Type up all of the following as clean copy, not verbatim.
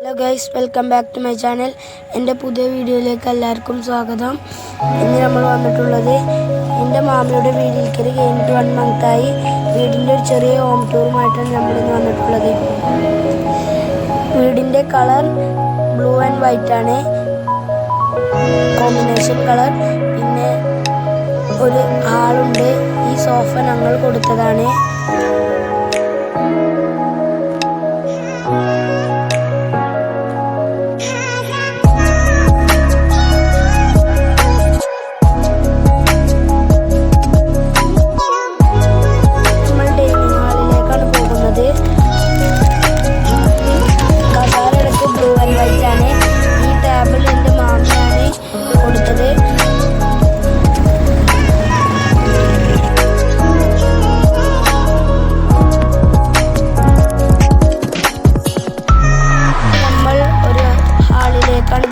Hello guys, welcome back to my channel. എൻ്റെ പുതിയ വീഡിയോയിലേക്ക് എല്ലാവർക്കും സ്വാഗതം. ഇന്ന് നമ്മൾ വന്നിട്ടുള്ളത് എൻ്റെ മാമിയുടെ വീട്ടിൽ കയറി കഴിഞ്ഞിട്ട് 1 മന്തായി. വീടിൻ്റെ ഒരു ചെറിയ ഹോം ടൂറുമായിട്ടാണ് നമ്മളിന്ന് വന്നിട്ടുള്ളത്. വീടിൻ്റെ കളർ ബ്ലൂ ആൻഡ് വൈറ്റ് ആണ്, കോമ്പിനേഷൻ കളർ. പിന്നെ ഒരു ഹാളുണ്ട്. ഈ സോഫ ഞങ്ങൾ കൊടുത്തതാണ്.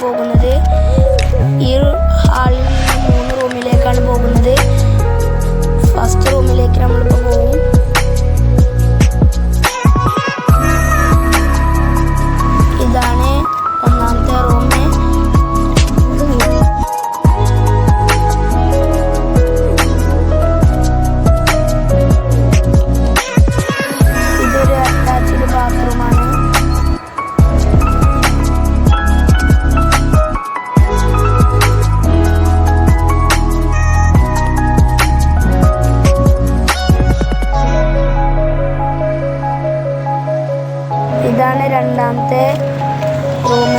പോകുന്നത് ഈ ഹാളിൽ നിന്ന് 3 റൂമിലേക്കാണ് പോകുന്നത്. ഫസ്റ്റ് റൂമിലേക്ക് നമ്മളിപ്പോൾ പോകും. ഇതാണ് ഒന്നാമത്തെ റൂം. ഇതൊരു അറ്റാച്ച്ഡ് ബാത്റൂമാണ്. ഇതാണ് രണ്ടാമത്തെ റൂം.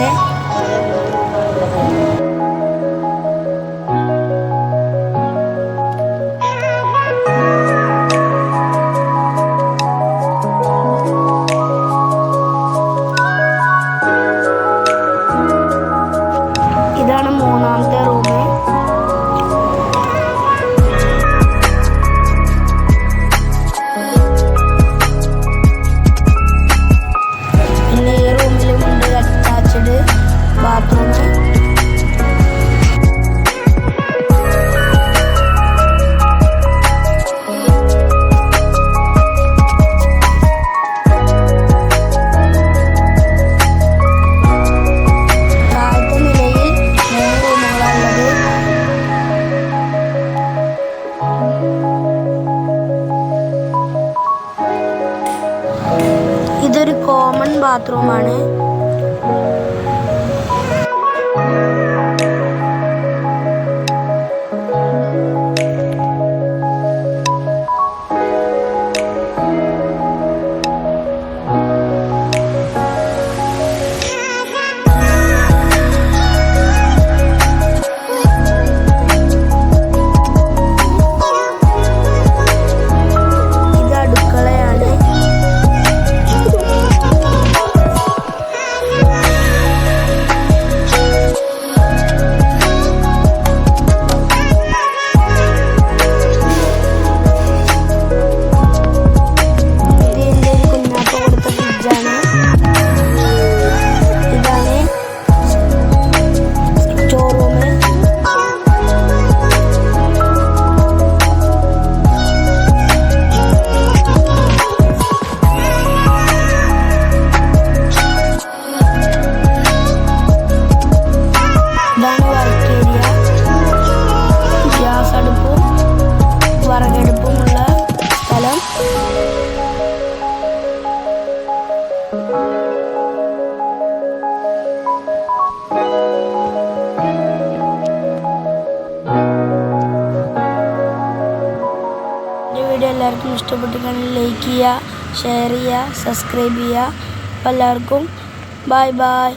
ഇതാണ് മൂന്നാമത്തെ റൂം. ബാത്റൂം. താഴത്തെ നിലയിൽ 3 റൂമുകളാണുള്ളത്. ഇതൊരു കോമൺ ബാത്റൂമാണ്. വറകടുപ്പുമുള്ള സ്ഥലം. എൻ്റെ വീഡിയോ എല്ലാവർക്കും ഇഷ്ടപ്പെട്ടിട്ടുണ്ടെങ്കിൽ ലൈക്ക് ചെയ്യുക, ഷെയർ ചെയ്യുക, സബ്സ്ക്രൈബ് ചെയ്യുക. അപ്പോൾ എല്ലാവർക്കും ബൈ ബൈ.